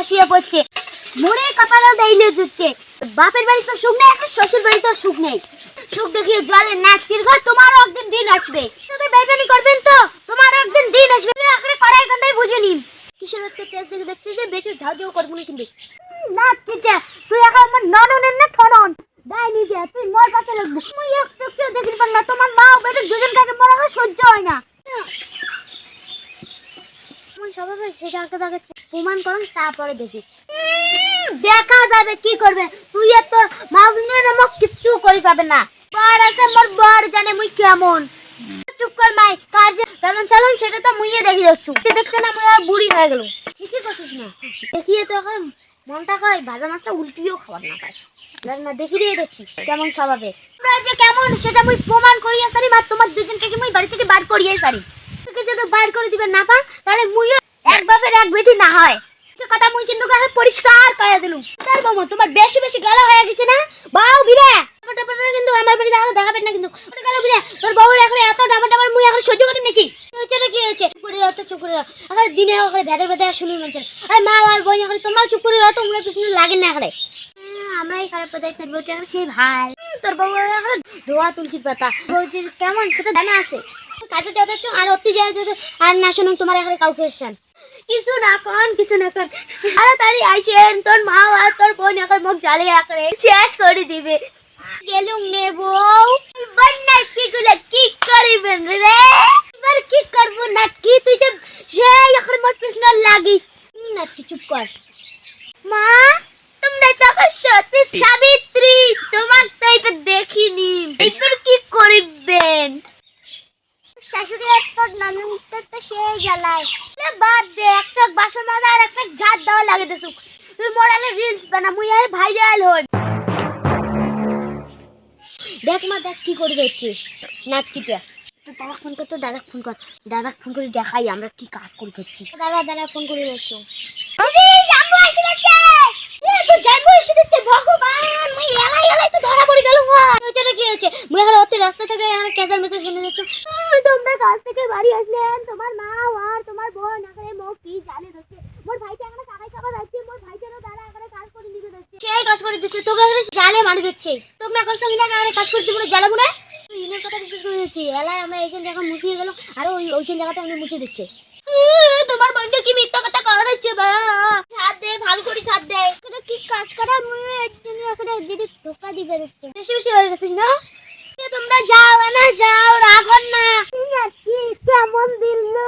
শুয়ে পড়ছে, মোরে কপালে দেইলে জুটছে। বাপের বাড়ি তো সুখ নেই, একটা শ্বশুর বাড়ি তো সুখ নেই। সুখ দেখিয়ে জলে নাটকির ঘর, তোমারও একদিন দিন আসবে। তোদের বেইমানি করবেন তো তোমারও একদিন দিন আসবে। আখরে কড়াই কান্দাই বুঝে নিন। কিসের হচ্ছে তেজ দেখে দেখছিস যে বেশি ঝাউ ঝাউ করবো না কিন্তু। নাটকিটা তুই এখন আমার নননের না ঠনন দায় নিজে, তুই মোর কাছে লাগবো। মুই একটু কেউ দেখির পার না, তোমার মা বেটা দুজন কাকে মরা হয় সহ্য হয় না। স্বভাবে সেটা আগে তাকে প্রমাণ করুন, তারপরে দেখি দেখা যাবে কি করবে। তুই এত মাউনের নামক কিচ্ছু করি পাবে না। বর আছে মোর, বর জানে মুই কেমন। চুপ কর মাই, কার যে কেমন চালন সেটা তো মুইয়ে দেখি যাচ্ছু। দেখতে না মুই আর বুড়ি হয়ে গেল। ঠিকই করছিস না, দেখিয়ে তো এখন মনটা কয় ভাজা মাছটা উল্টিও খাবার না পায় না। দেখি দিয়ে দেখছি কেমন স্বভাবে যে কেমন সেটা মুই প্রমাণ করিয়ে সারি। মা তোমার দুজনকে মুই বাড়ি থেকে বার করিয়ে সারি। তোকে যদি বার করে দিবে না পা, তাহলে মুইও এক বাপের এক বেটি না হয়। কথা মুই কিন্তু পরিষ্কার করে দিলুম। তার বাবা তোমার বেশি বেশি গালা হয়ে গেছে না। বাউ বিরে কিন্তু আমার বাড়ি দাঁড়াও দেখাবেন না কিন্তু। গেল বিরে তোর বউ এখন এত ডাবার ডাবার মুই এখন সহ্য করি নাকি? কি হয়েছে? চুপ করে রাখো, চুপ করে রাখো। এখন দিনে ওখানে ভেতর ভেতর শুনি মনে আরে মা আর বই এখন তোমার চুপ করে রাখো, তোমরা পিছনে লাগে না এখানে। আমরাই খারাপ কথা তোর বউটা এখন সেই ভাই। তোর বউ এখন ধোয়া তুলসির পাতা। বউজি কেমন সেটা জানা আছে। কাজে যাচ্ছ আর অতি যায় আর না শুনুন তোমার এখানে কাউকে এসছেন কিছু না কন, কিছু না কন। আরে তাড়ি আইছেন, তোর মা আর তোর বোন এখন মুখ জ্বালিয়ে আঁকড়ে শেষ করে দিবে। গেলুম নে বউ, বন্যার কিগুলো কি করিবেন রে? এবার কি করবো নাটকি? তুই যে সেই এখন মোট পিছনে লাগিস। নাটকি চুপ কর। মা তোমরা তখন সত্যি সাবিত্রী, তোমার তো এটা দেখিনি। এবার কি করিবেন? শাশুড়ি একটা ননদটা তো সেই জ্বালায়। বাদ দে, একটা বাসন মাজা আর একটা ঝাড় দেওয়া লাগে দেছো। তুই মোরালে রিলস বানা, মুই আর ভাইরাল হই। দেখ মা দেখ কি করে যাচ্ছে নাটকিটা। তো দাদা ফোন কর, তো দাদা ফোন কর। দাদা ফোন করে দেখাই আমরা কি কাজ করে করছি। দাদা দাদা ফোন করে যাচ্ছ। ভগবান মুই এলাই এলাই তো ধরা পড়ে গেল। কি হয়েছে? মুই এখন অতি রাস্তা থেকে এখন কেজার মেসেজ শুনে যাচ্ছ। তোমরা কাজ থেকে বাড়ি আসলেন, তোমার মা আর তোমার বোন এখানে মুখ কি জানে যাচ্ছে। মোর ভাইটা এখানে টাকাই খাবার আছে, মোর ভাইটারও দাদা এখানে কাজ করে দিতে যাচ্ছে। সেই কাজ করে দিচ্ছে, তোকে এখানে জালে মারি যাচ্ছে। তোমরা কষ্ট কিনা এখানে কাজ করে দিব না, জ্বালাবো না। তুই ইনের কথা বিশ্বাস করে দিচ্ছি। এলাই আমরা এইখান জায়গা মুছিয়ে গেল আর ওইখান জায়গাতে আমরা মুছিয়ে দিচ্ছে। তোমার বোনটা কি মিথ্যা কথা কওয়া যাচ্ছে বা? ছাদ দে, ভালো করে ছাদ দে। এটা কি কাজ করা? মুই একজন এখানে যদি ধোকা দিবে যাচ্ছে। বেশি বেশি হয়ে গেছিস না? তোমরা যাও না, যাও, রাখো না। নাকি কেমন দিলু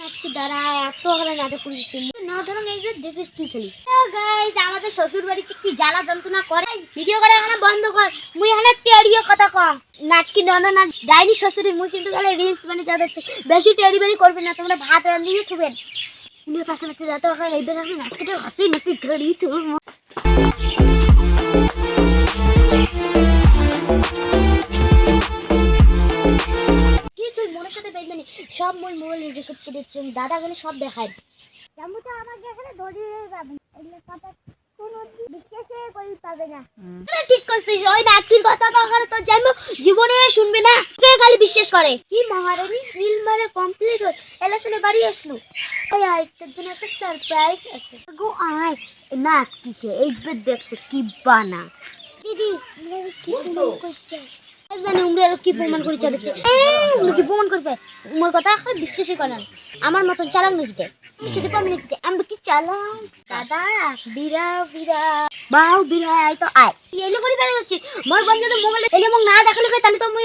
নাকি দাঁড়া এত ওখানে নাটক করে দিচ্ছি না। ধরুন এই যে দেখিস তুই খেলি। গাইস আমাদের শ্বশুর বাড়িতে কি জ্বালা যন্ত্রণা করে, ভিডিও করে এখানে বন্ধ কর। মুই এখানে টেরিও কথা কম নাটকি ননদ না ডাইনি শ্বশুরি। মুই কিন্তু গেলে রিলস মানে যা দেখছি বেশি টেরি বেরি করবে না। তোমরা ভাত রান্ধিয়ে থুবেন উনির পাশে পাশে যাতে ওখানে এইবার আপনি নাটকিটা হাতে নাকি ধরি তুই। সব মোর মোবাইল রেকর্ড করে দিচ্ছি। দাদা গেলে সব দেখায়। জামুটা আমাকে এখানে ধরিয়ে যাবেন, এগুলো কথা কোনো বিশ্বাসে করি পাবে না। ঠিক করছিস, ওই নাটকির কথা তো ওখানে তো জামু জীবনে শুনবে না। কে খালি বিশ্বাস করে। কি মহারানী ফিল্ম মানে কমপ্লিট হল, এলা শুনে বাড়ি আসলো। আয় আয় তোর জন্য একটা সারপ্রাইজ আছে গো। আয় নাটকিকে এইবার দেখতে কি বানা। দিদি কি করছে জানে উমরা কি প্রমাণ করে চালাচ্ছে। কি প্রমাণ করবে? মোর কথা এখন বিশ্বাসই করেন। আমার মতন চালাক নাকি সেটা পাবি নাকি? আমরা কি চালাক দাদা? বিরা বিরা বাউ বিরা আয় তো আয় এলে করে বেড়ে যাচ্ছি। মোর বোন যদি মোবাইলে এলে মুখ না দেখালে তাহলে তো মুই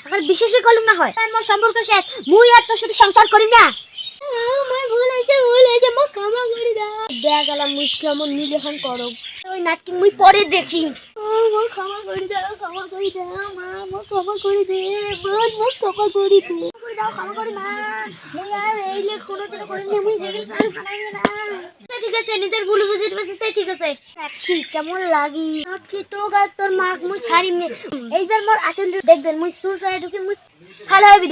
এখন বিশ্বাসই করলাম না হয়। মোর সম্পর্ক শেষ, মুই আর তোর সাথে সংসার করি না। আমার ভুল হয়েছে মো ক্ষমা করে দাও। দেয়া গেলাম মুই কেমন নিলেখন করো। ওই নাটকি মুই পরে দেখি। মো ক্ষমা করে দাও, ক্ষমা করে দাও মা, মো ক্ষমা করে দে বোন, মো ক্ষমা করে দে। করে দাও, ক্ষমা করে মা। মুই আর এইলে কোনোদিন করিনি, মুই যেগুলো আর বানাইবে না। ঠিক আছে নিজের ভুল বুঝতে পারছিস তাই ঠিক আছে। নাটকি কেমন লাগি? নাটকি তো গাছ তোর মা মুই ছাড়িনি। এইবার মোর আসল দেখবেন মুই সুর ঢুকে মুই ভালো হবে।